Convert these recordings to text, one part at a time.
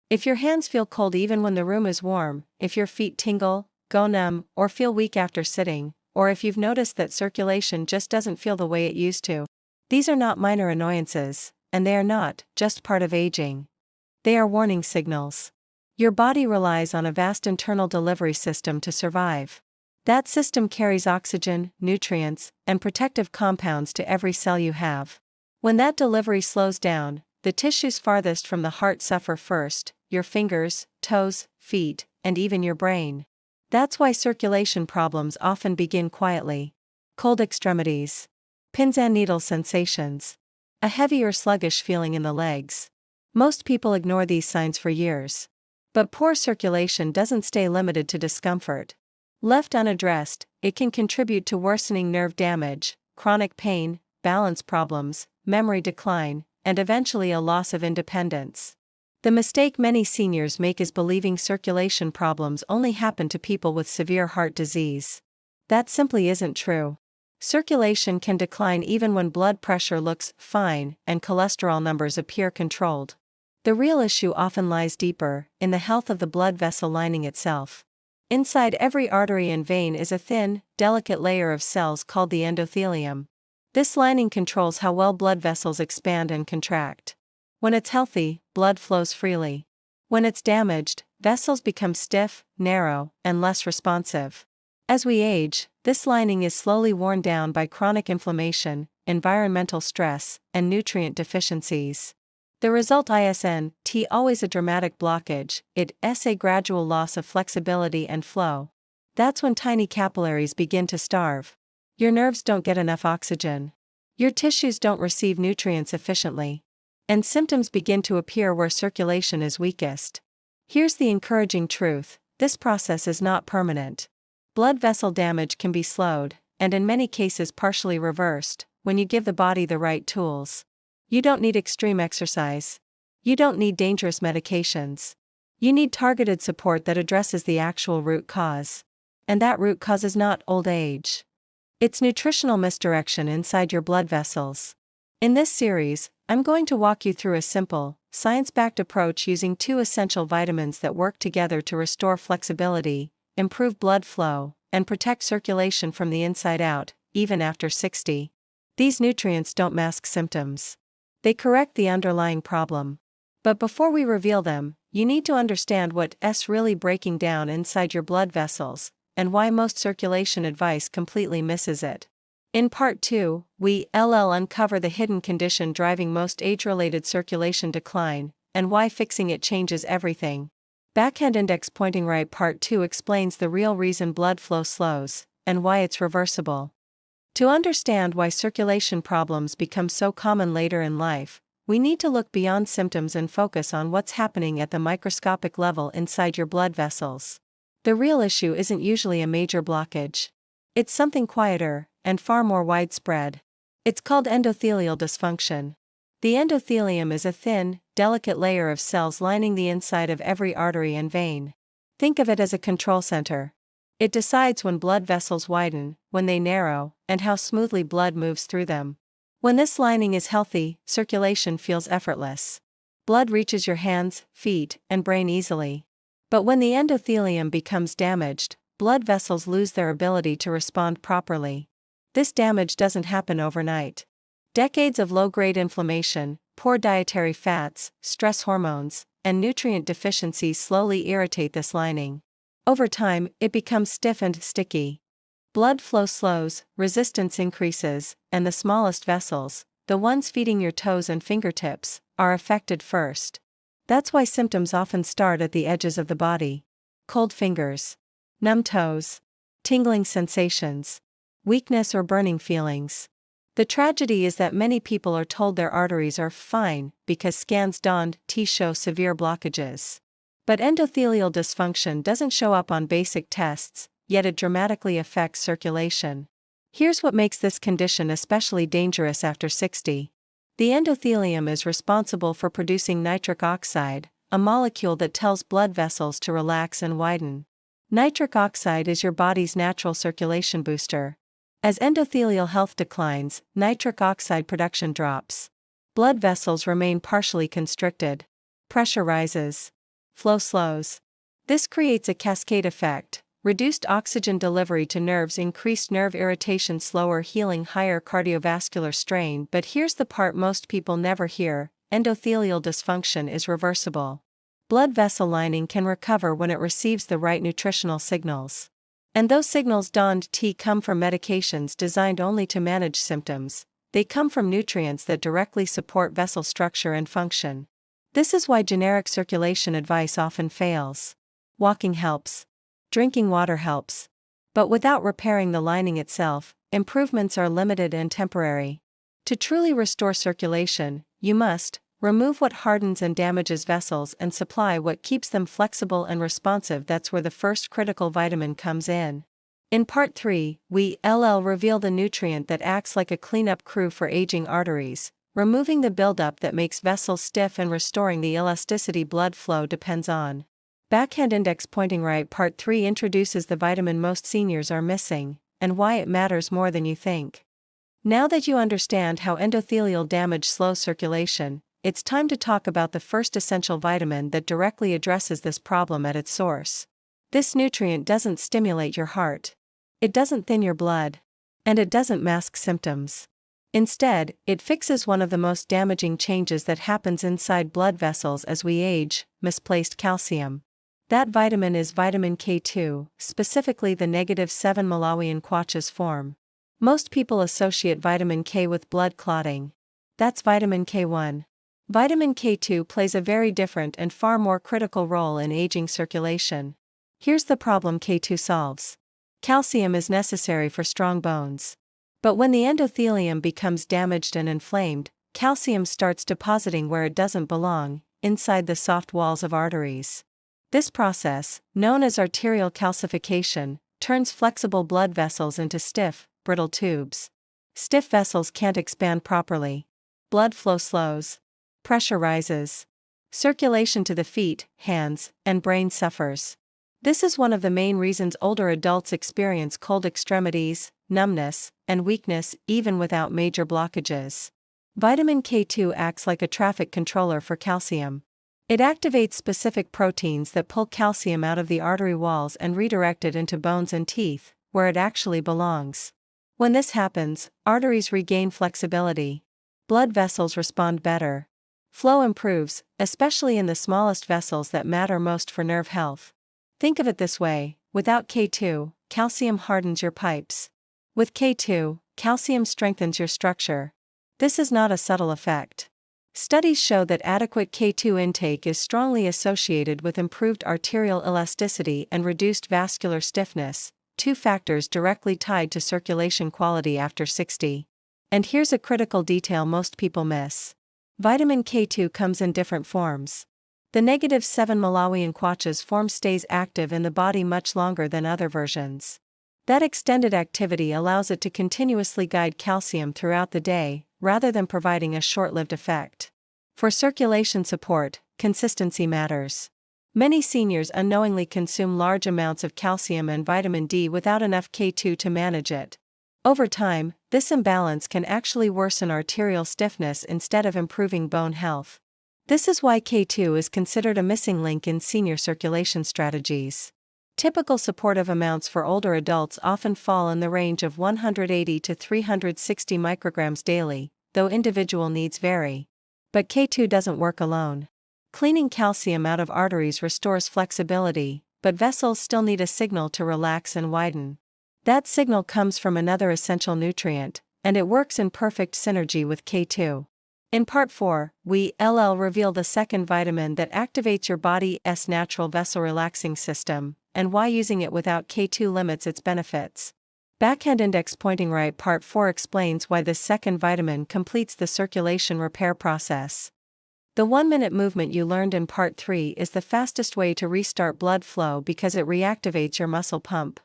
If your hands feel cold even when the room is warm, if your feet tingle, go numb, or feel weak after sitting, or if you've noticed that circulation just doesn't feel the way it used to, these are not minor annoyances, and they are not just part of aging. They are warning signals. Your body relies on a vast internal delivery system to survive. That system carries oxygen, nutrients, and protective compounds to every cell you have. When that delivery slows down, the tissues farthest from the heart suffer first: your fingers, toes, feet, and even your brain. That's why circulation problems often begin quietly. Cold extremities, pins and needles sensations, a heavy or sluggish feeling in the legs. Most people ignore these signs for years. But poor circulation doesn't stay limited to discomfort. Left unaddressed, it can contribute to worsening nerve damage, chronic pain, balance problems, memory decline, and eventually a loss of independence. The mistake many seniors make is believing circulation problems only happen to people with severe heart disease. That simply isn't true. Circulation can decline even when blood pressure looks fine and cholesterol numbers appear controlled. The real issue often lies deeper, in the health of the blood vessel lining itself. Inside every artery and vein is a thin, delicate layer of cells called the endothelium. This lining controls how well blood vessels expand and contract. When it's healthy, blood flows freely. When it's damaged, vessels become stiff, narrow, and less responsive. As we age, this lining is slowly worn down by chronic inflammation, environmental stress, and nutrient deficiencies. The result isn't always a dramatic blockage, it's a gradual loss of flexibility and flow. That's when tiny capillaries begin to starve. Your nerves don't get enough oxygen. Your tissues don't receive nutrients efficiently. And symptoms begin to appear where circulation is weakest. Here's the encouraging truth: this process is not permanent. Blood vessel damage can be slowed, and in many cases partially reversed, when you give the body the right tools. You don't need extreme exercise. You don't need dangerous medications. You need targeted support that addresses the actual root cause. And that root cause is not old age. It's nutritional misdirection inside your blood vessels. In this series, I'm going to walk you through a simple, science-backed approach using 2 essential vitamins that work together to restore flexibility, improve blood flow, and protect circulation from the inside out, even after 60. These nutrients don't mask symptoms. They correct the underlying problem. But before we reveal them, you need to understand what's really breaking down inside your blood vessels, and why most circulation advice completely misses it. In Part 2, we'll uncover the hidden condition driving most age-related circulation decline, and why fixing it changes everything. Backhand index pointing right. Part 2 explains the real reason blood flow slows, and why it's reversible. To understand why circulation problems become so common later in life, we need to look beyond symptoms and focus on what's happening at the microscopic level inside your blood vessels. The real issue isn't usually a major blockage. It's something quieter, and far more widespread. It's called endothelial dysfunction. The endothelium is a thin, delicate layer of cells lining the inside of every artery and vein. Think of it as a control center. It decides when blood vessels widen, when they narrow, and how smoothly blood moves through them. When this lining is healthy, circulation feels effortless. Blood reaches your hands, feet, and brain easily. But when the endothelium becomes damaged, blood vessels lose their ability to respond properly. This damage doesn't happen overnight. Decades of low-grade inflammation, poor dietary fats, stress hormones, and nutrient deficiencies slowly irritate this lining. Over time, it becomes stiff and sticky. Blood flow slows, resistance increases, and the smallest vessels, the ones feeding your toes and fingertips, are affected first. That's why symptoms often start at the edges of the body. Cold fingers, numb toes, tingling sensations, weakness or burning feelings. The tragedy is that many people are told their arteries are fine because scans don't show severe blockages. But endothelial dysfunction doesn't show up on basic tests, yet it dramatically affects circulation. Here's what makes this condition especially dangerous after 60. The endothelium is responsible for producing nitric oxide, a molecule that tells blood vessels to relax and widen. Nitric oxide is your body's natural circulation booster. As endothelial health declines, nitric oxide production drops. Blood vessels remain partially constricted. Pressure rises. flow slows. This creates a cascade effect: reduced oxygen delivery to nerves, increased nerve irritation, slower healing, higher cardiovascular strain. But here's the part most people never hear: endothelial dysfunction is reversible. Blood vessel lining can recover when it receives the right nutritional signals. And those signals don't come from medications designed only to manage symptoms. They come from nutrients that directly support vessel structure and function. This is why generic circulation advice often fails. Walking helps. Drinking water helps. But without repairing the lining itself, improvements are limited and temporary. To truly restore circulation, you must remove what hardens and damages vessels and supply what keeps them flexible and responsive. That's where the first critical vitamin comes in. In part 3, we'll reveal the nutrient that acts like a cleanup crew for aging arteries, removing the buildup that makes vessels stiff and restoring the elasticity blood flow depends on. Backhand index pointing right. Part 3 introduces the vitamin most seniors are missing, and why it matters more than you think. Now that you understand how endothelial damage slows circulation, it's time to talk about the first essential vitamin that directly addresses this problem at its source. This nutrient doesn't stimulate your heart. It doesn't thin your blood. And it doesn't mask symptoms. Instead, it fixes one of the most damaging changes that happens inside blood vessels as we age: misplaced calcium. That vitamin is vitamin K2, specifically the -7 Malawian Quachas form. Most people associate vitamin K with blood clotting. That's vitamin K1. Vitamin K2 plays a very different and far more critical role in aging circulation. Here's the problem K2 solves. Calcium is necessary for strong bones. But when the endothelium becomes damaged and inflamed, calcium starts depositing where it doesn't belong, inside the soft walls of arteries. This process, known as arterial calcification, turns flexible blood vessels into stiff, brittle tubes. Stiff vessels can't expand properly. Blood flow slows. Pressure rises. Circulation to the feet, hands, and brain suffers. This is one of the main reasons older adults experience cold extremities, numbness, and weakness even without major blockages. Vitamin K2 acts like a traffic controller for calcium. It activates specific proteins that pull calcium out of the artery walls and redirect it into bones and teeth, where it actually belongs. When this happens, arteries regain flexibility. Blood vessels respond better. Flow improves, especially in the smallest vessels that matter most for nerve health. Think of it this way: without K2, calcium hardens your pipes. With K2, calcium strengthens your structure. This is not a subtle effect. Studies show that adequate K2 intake is strongly associated with improved arterial elasticity and reduced vascular stiffness, two factors directly tied to circulation quality after 60. And here's a critical detail most people miss. Vitamin K2 comes in different forms. The -7 Malawian Quachas form stays active in the body much longer than other versions. That extended activity allows it to continuously guide calcium throughout the day, rather than providing a short-lived effect. For circulation support, consistency matters. Many seniors unknowingly consume large amounts of calcium and vitamin D without enough K2 to manage it. Over time, this imbalance can actually worsen arterial stiffness instead of improving bone health. This is why K2 is considered a missing link in senior circulation strategies. Typical supportive amounts for older adults often fall in the range of 180 to 360 micrograms daily, though individual needs vary. But K2 doesn't work alone. Cleaning calcium out of arteries restores flexibility, but vessels still need a signal to relax and widen. That signal comes from another essential nutrient, and it works in perfect synergy with K2. In part 4, we'll reveal the second vitamin that activates your body's natural vessel relaxing system, and why using it without K2 limits its benefits. Backhand index pointing right. Part 4 explains why this second vitamin completes the circulation repair process. The 1-minute movement you learned in part 3 is the fastest way to restart blood flow because it reactivates your muscle pump.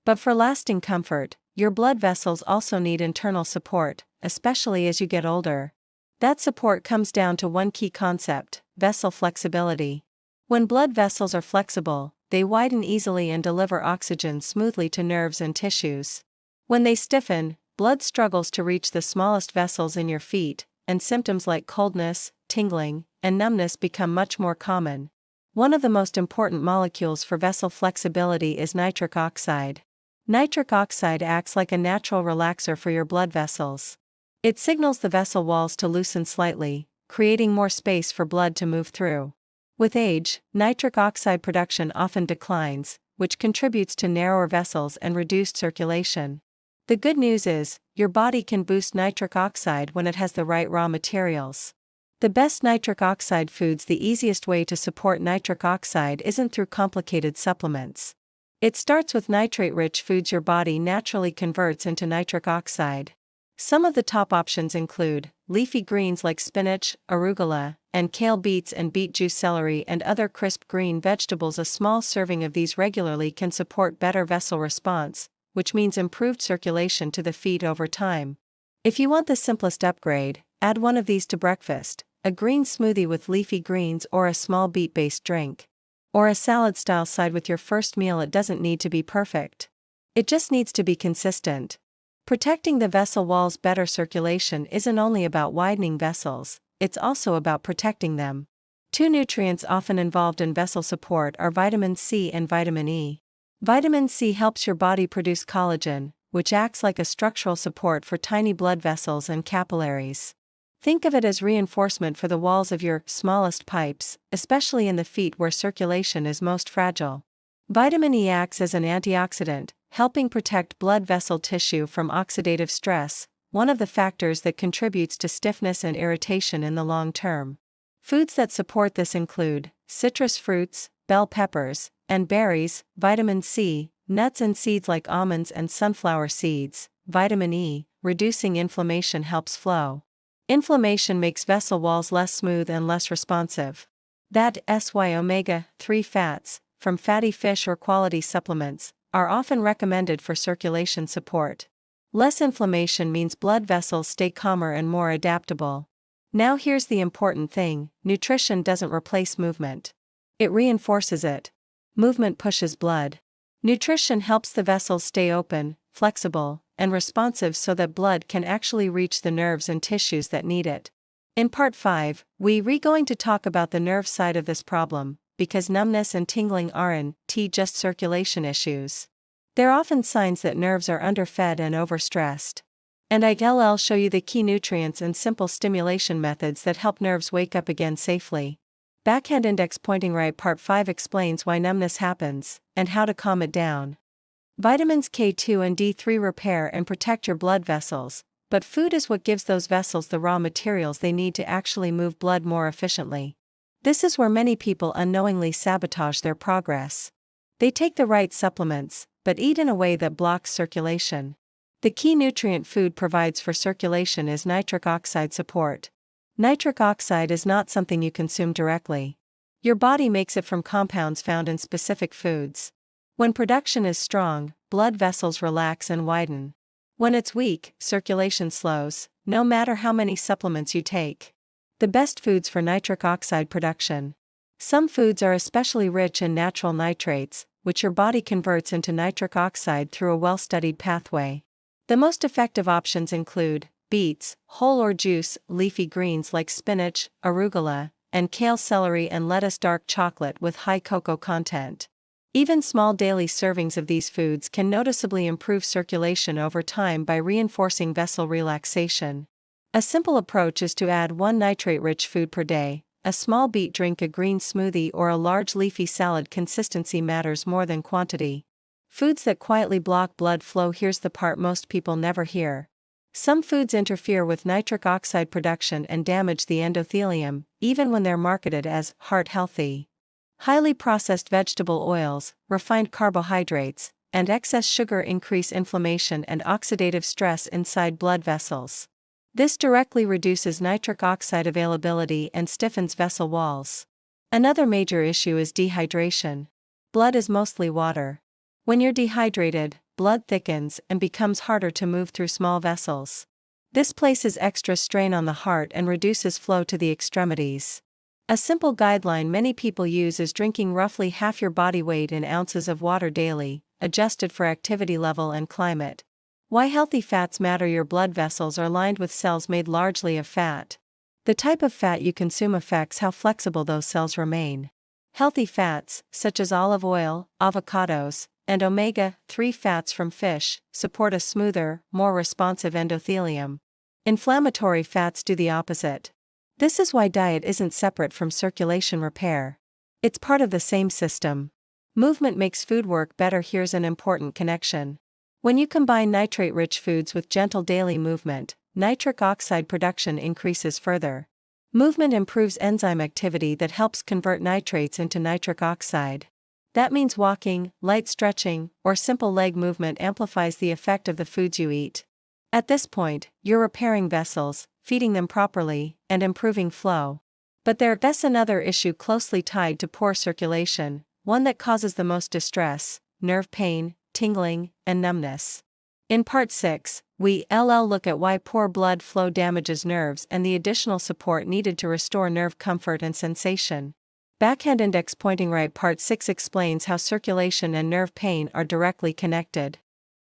But for lasting comfort, your blood vessels also need internal support, especially as you get older. That support comes down to one key concept: vessel flexibility. When blood vessels are flexible, they widen easily and deliver oxygen smoothly to nerves and tissues. When they stiffen, blood struggles to reach the smallest vessels in your feet, and symptoms like coldness, tingling, and numbness become much more common. One of the most important molecules for vessel flexibility is nitric oxide. Nitric oxide acts like a natural relaxer for your blood vessels. It signals the vessel walls to loosen slightly, creating more space for blood to move through. With age, nitric oxide production often declines, which contributes to narrower vessels and reduced circulation. The good news is, your body can boost nitric oxide when it has the right raw materials. The best nitric oxide foods. The easiest way to support nitric oxide isn't through complicated supplements. It starts with nitrate-rich foods your body naturally converts into nitric oxide. Some of the top options include leafy greens like spinach, arugula, and kale, beets and beet juice, celery and other crisp green vegetables. A small serving of these regularly can support better vessel response, which means improved circulation to the feet over time. If you want the simplest upgrade, add one of these to breakfast, a green smoothie with leafy greens or a small beet-based drink. Or a salad-style side with your first meal. It doesn't need to be perfect. It just needs to be consistent. Protecting the vessel walls. Better circulation isn't only about widening vessels, it's also about protecting them. Two nutrients often involved in vessel support are vitamin C and vitamin E. Vitamin C helps your body produce collagen, which acts like a structural support for tiny blood vessels and capillaries. Think of it as reinforcement for the walls of your smallest pipes, especially in the feet where circulation is most fragile. Vitamin E acts as an antioxidant, helping protect blood vessel tissue from oxidative stress, one of the factors that contributes to stiffness and irritation in the long term. Foods that support this include citrus fruits, bell peppers, and berries, vitamin C, nuts and seeds like almonds and sunflower seeds. Vitamin E, reducing inflammation helps flow. Inflammation makes vessel walls less smooth and less responsive. That's why omega-3 fats, from fatty fish or quality supplements, are often recommended for circulation support. Less inflammation means blood vessels stay calmer and more adaptable. Now here's the important thing: nutrition doesn't replace movement. It reinforces it. Movement pushes blood. Nutrition helps the vessels stay open, flexible, and responsive so that blood can actually reach the nerves and tissues that need it. In part 5, we're going to talk about the nerve side of this problem, because numbness and tingling aren't just circulation issues. They're often signs that nerves are underfed and overstressed. And I'll show you the key nutrients and simple stimulation methods that help nerves wake up again safely. Backhand index pointing right. Part 5 explains why numbness happens, and how to calm it down. Vitamins K2 and D3 repair and protect your blood vessels, but food is what gives those vessels the raw materials they need to actually move blood more efficiently. This is where many people unknowingly sabotage their progress. They take the right supplements, but eat in a way that blocks circulation. The key nutrient food provides for circulation is nitric oxide support. Nitric oxide is not something you consume directly. Your body makes it from compounds found in specific foods. When production is strong, blood vessels relax and widen. When it's weak, circulation slows, no matter how many supplements you take. The best foods for nitric oxide production. Some foods are especially rich in natural nitrates, which your body converts into nitric oxide through a well-studied pathway. The most effective options include beets, whole or juice, leafy greens like spinach, arugula, and kale, celery and lettuce, dark chocolate with high cocoa content. Even small daily servings of these foods can noticeably improve circulation over time by reinforcing vessel relaxation. A simple approach is to add one nitrate-rich food per day: a small beet drink, a green smoothie, or a large leafy salad. Consistency matters more than quantity. Foods that quietly block blood flow. Here's the part most people never hear. Some foods interfere with nitric oxide production and damage the endothelium, even when they're marketed as heart-healthy. Highly processed vegetable oils, refined carbohydrates, and excess sugar increase inflammation and oxidative stress inside blood vessels. This directly reduces nitric oxide availability and stiffens vessel walls. Another major issue is dehydration. Blood is mostly water. When you're dehydrated, blood thickens and becomes harder to move through small vessels. This places extra strain on the heart and reduces flow to the extremities. A simple guideline many people use is drinking roughly half your body weight in ounces of water daily, adjusted for activity level and climate. Why healthy fats matter. Your blood vessels are lined with cells made largely of fat. The type of fat you consume affects how flexible those cells remain. Healthy fats, such as olive oil, avocados, and omega-3 fats from fish, support a smoother, more responsive endothelium. Inflammatory fats do the opposite. This is why diet isn't separate from circulation repair. It's part of the same system. Movement makes food work better. Here's an important connection. When you combine nitrate-rich foods with gentle daily movement, nitric oxide production increases further. Movement improves enzyme activity that helps convert nitrates into nitric oxide. That means walking, light stretching, or simple leg movement amplifies the effect of the foods you eat. At this point, you're repairing vessels, feeding them properly, and improving flow. But there's another issue closely tied to poor circulation, one that causes the most distress: nerve pain, tingling, and numbness. In Part 6, we'll look at why poor blood flow damages nerves and the additional support needed to restore nerve comfort and sensation. Backhand index pointing right. Part 6 explains how circulation and nerve pain are directly connected.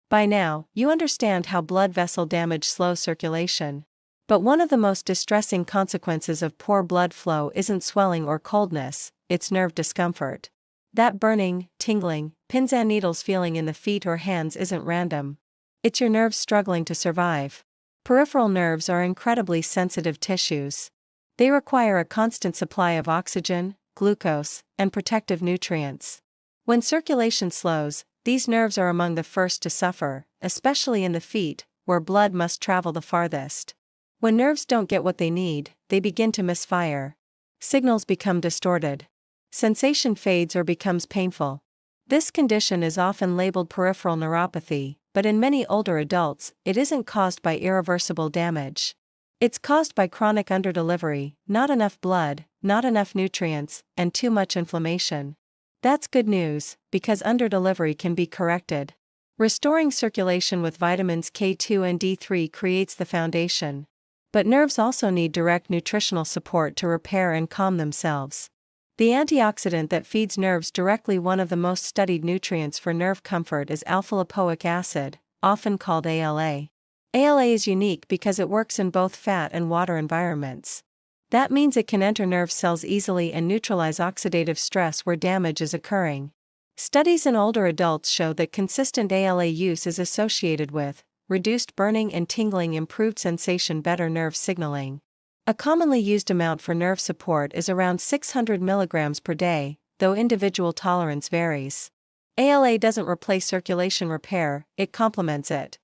By now, you understand how blood vessel damage slows circulation. But one of the most distressing consequences of poor blood flow isn't swelling or coldness, it's nerve discomfort. That burning, tingling, pins and needles feeling in the feet or hands isn't random. It's your nerves struggling to survive. Peripheral nerves are incredibly sensitive tissues. They require a constant supply of oxygen, glucose, and protective nutrients. When circulation slows, these nerves are among the first to suffer, especially in the feet, where blood must travel the farthest. When nerves don't get what they need, they begin to misfire. Signals become distorted. Sensation fades or becomes painful. This condition is often labeled peripheral neuropathy, but in many older adults, it isn't caused by irreversible damage. It's caused by chronic underdelivery, not enough blood, not enough nutrients, and too much inflammation. That's good news, because underdelivery can be corrected. Restoring circulation with vitamins K2 and D3 creates the foundation. But nerves also need direct nutritional support to repair and calm themselves. The antioxidant that feeds nerves directly. One of the most studied nutrients for nerve comfort is alpha-lipoic acid, often called ALA. ALA is unique because it works in both fat and water environments. That means it can enter nerve cells easily and neutralize oxidative stress where damage is occurring. Studies in older adults show that consistent ALA use is associated with reduced burning and tingling, improved sensation, better nerve signaling. A commonly used amount for nerve support is around 600 mg per day, though individual tolerance varies. ALA doesn't replace circulation repair, it complements it.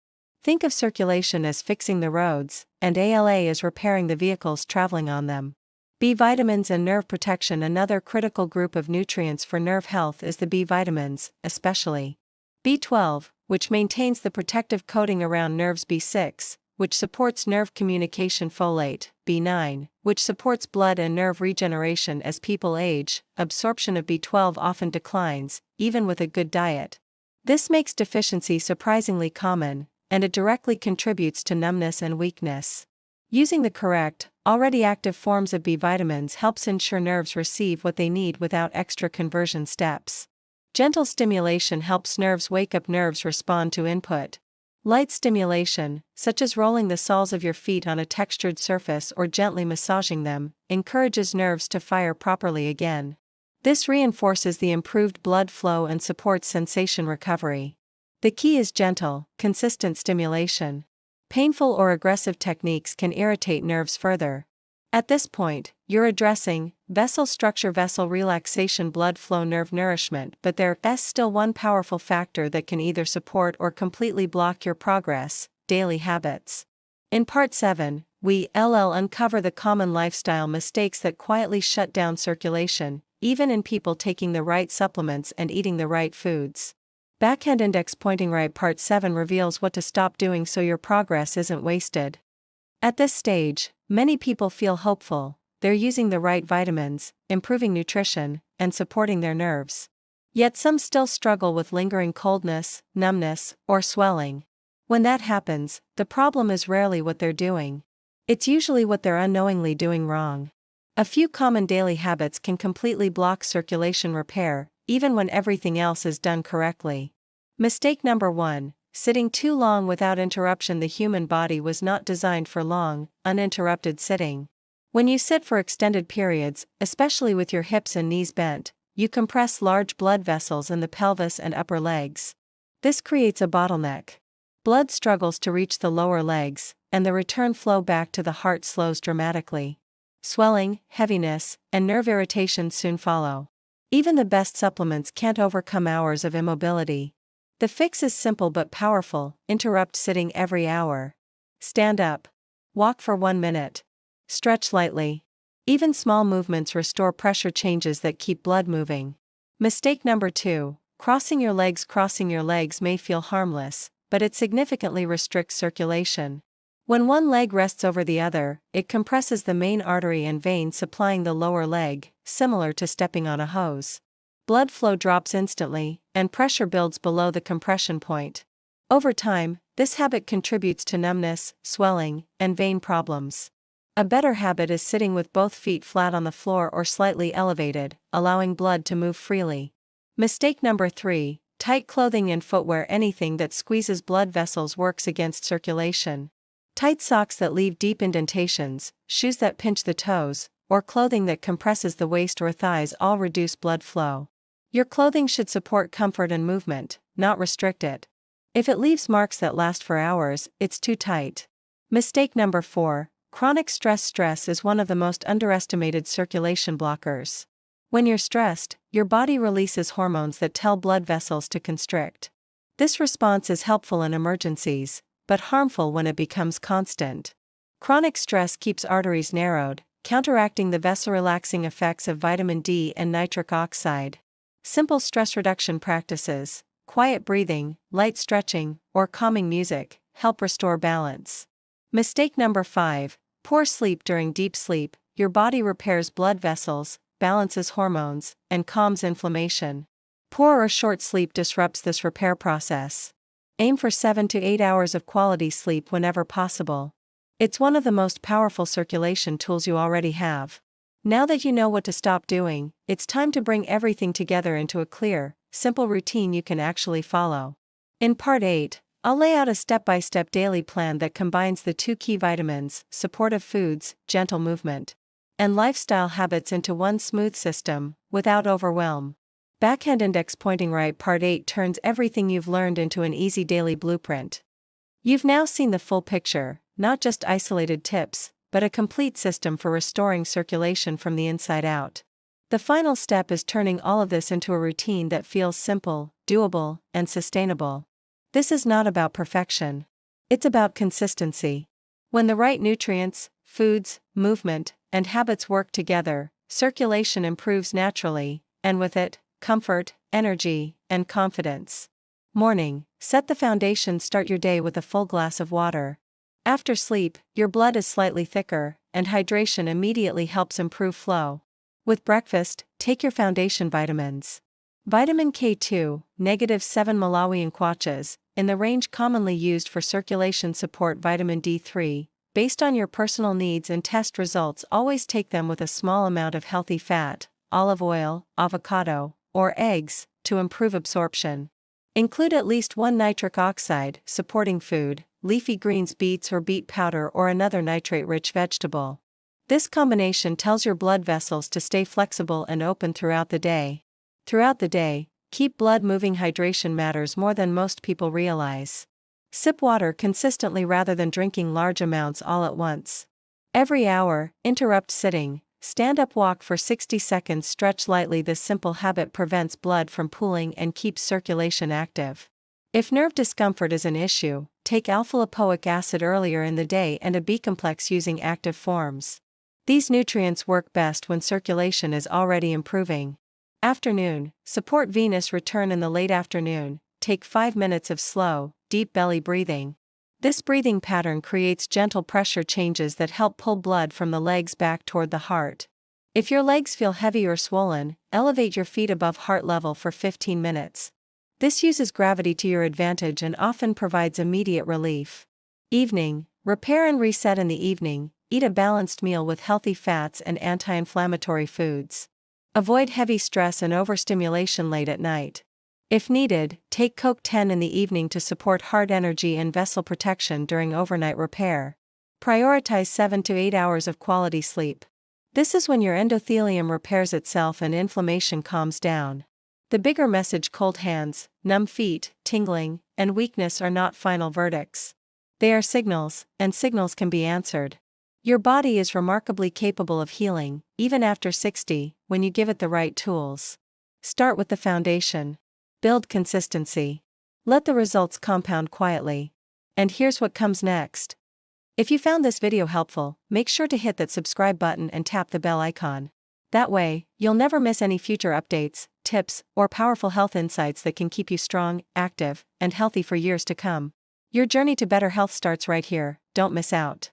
Think of circulation as fixing the roads, and ALA as repairing the vehicles traveling on them. B vitamins and nerve protection. Another critical group of nutrients for nerve health is the B vitamins, especially B12, which maintains the protective coating around nerves, B6, which supports nerve communication, folate, B9, which supports blood and nerve regeneration. As people age, absorption of B12 often declines, even with a good diet. This makes deficiency surprisingly common, and it directly contributes to numbness and weakness. Using the correct, already active forms of B vitamins helps ensure nerves receive what they need without extra conversion steps. Gentle stimulation helps nerves wake up. Nerves respond to input. Light stimulation, such as rolling the soles of your feet on a textured surface or gently massaging them, encourages nerves to fire properly again. This reinforces the improved blood flow and supports sensation recovery. The key is gentle, consistent stimulation. Painful or aggressive techniques can irritate nerves further. At this point, you're addressing vessel structure, vessel relaxation, blood flow, nerve nourishment, but there's still one powerful factor that can either support or completely block your progress: daily habits. In Part 7, we'll uncover the common lifestyle mistakes that quietly shut down circulation, even in people taking the right supplements and eating the right foods. Backhand index pointing right. Part 7 reveals what to stop doing so your progress isn't wasted. At this stage, many people feel hopeful. They're using the right vitamins, improving nutrition, and supporting their nerves. Yet some still struggle with lingering coldness, numbness, or swelling. When that happens, the problem is rarely what they're doing. It's usually what they're unknowingly doing wrong. A few common daily habits can completely block circulation repair, even when everything else is done correctly. Mistake number 1: sitting too long without interruption. The human body was not designed for long, uninterrupted sitting. When you sit for extended periods, especially with your hips and knees bent, you compress large blood vessels in the pelvis and upper legs. This creates a bottleneck. Blood struggles to reach the lower legs, and the return flow back to the heart slows dramatically. Swelling, heaviness, and nerve irritation soon follow. Even the best supplements can't overcome hours of immobility. The fix is simple but powerful: interrupt sitting every hour. Stand up. Walk for 1 minute. Stretch lightly. Even small movements restore pressure changes that keep blood moving. Mistake number 2: crossing your legs. Crossing your legs may feel harmless, but it significantly restricts circulation. When one leg rests over the other, it compresses the main artery and vein supplying the lower leg, similar to stepping on a hose. Blood flow drops instantly, and pressure builds below the compression point. Over time, this habit contributes to numbness, swelling, and vein problems. A better habit is sitting with both feet flat on the floor or slightly elevated, allowing blood to move freely. Mistake number 3: tight clothing and footwear. Anything that squeezes blood vessels works against circulation. Tight socks that leave deep indentations, shoes that pinch the toes, or clothing that compresses the waist or thighs all reduce blood flow. Your clothing should support comfort and movement, not restrict it. If it leaves marks that last for hours, it's too tight. Mistake number 4: chronic stress. Stress is one of the most underestimated circulation blockers. When you're stressed, your body releases hormones that tell blood vessels to constrict. This response is helpful in emergencies, but harmful when it becomes constant. Chronic stress keeps arteries narrowed, counteracting the vasorelaxing effects of vitamin D and nitric oxide. Simple stress reduction practices, quiet breathing, light stretching, or calming music, help restore balance. Mistake number 5: poor sleep. During deep sleep, your body repairs blood vessels, balances hormones, and calms inflammation. Poor or short sleep disrupts this repair process. Aim for 7 to 8 hours of quality sleep whenever possible. It's one of the most powerful circulation tools you already have. Now that you know what to stop doing, it's time to bring everything together into a clear, simple routine you can actually follow. In Part 8, I'll lay out a step-by-step daily plan that combines the 2 key vitamins, supportive foods, gentle movement, and lifestyle habits into one smooth system, without overwhelm. Backhand index pointing right. Part 8 turns everything you've learned into an easy daily blueprint. You've now seen the full picture, not just isolated tips, but a complete system for restoring circulation from the inside out. The final step is turning all of this into a routine that feels simple, doable, and sustainable. This is not about perfection. It's about consistency. When the right nutrients, foods, movement, and habits work together, circulation improves naturally, and with it, comfort, energy, and confidence. Morning: set the foundation. Start your day with a full glass of water. After sleep, your blood is slightly thicker, and hydration immediately helps improve flow. With breakfast, take your foundation vitamins. Vitamin K2, -7 Malawian kwachas, in the range commonly used for circulation support. Vitamin D3, based on your personal needs and test results. Always take them with a small amount of healthy fat, olive oil, avocado, or eggs, to improve absorption. Include at least 1 nitric oxide supporting food, leafy greens, beets or beet powder, or another nitrate-rich vegetable. This combination tells your blood vessels to stay flexible and open throughout the day. Throughout the day, keep blood moving. Hydration matters more than most people realize. Sip water consistently rather than drinking large amounts all at once. Every hour, interrupt sitting. Stand up, walk for 60 seconds, stretch lightly. This simple habit prevents blood from pooling and keeps circulation active. If nerve discomfort is an issue, take alpha-lipoic acid earlier in the day and a B-complex using active forms. These nutrients work best when circulation is already improving. Afternoon, support venous return. In the late afternoon, take 5 minutes of slow, deep belly breathing. This breathing pattern creates gentle pressure changes that help pull blood from the legs back toward the heart. If your legs feel heavy or swollen, elevate your feet above heart level for 15 minutes. This uses gravity to your advantage and often provides immediate relief. Evening, repair and reset. In the evening, eat a balanced meal with healthy fats and anti-inflammatory foods. Avoid heavy stress and overstimulation late at night. If needed, take CoQ10 in the evening to support heart energy and vessel protection during overnight repair. Prioritize 7 to 8 hours of quality sleep. This is when your endothelium repairs itself and inflammation calms down. The bigger message: cold hands, numb feet, tingling, and weakness are not final verdicts. They are signals, and signals can be answered. Your body is remarkably capable of healing, even after 60, when you give it the right tools. Start with the foundation. Build consistency. Let the results compound quietly. And here's what comes next. If you found this video helpful, make sure to hit that subscribe button and tap the bell icon. That way, you'll never miss any future updates, tips, or powerful health insights that can keep you strong, active, and healthy for years to come. Your journey to better health starts right here, don't miss out.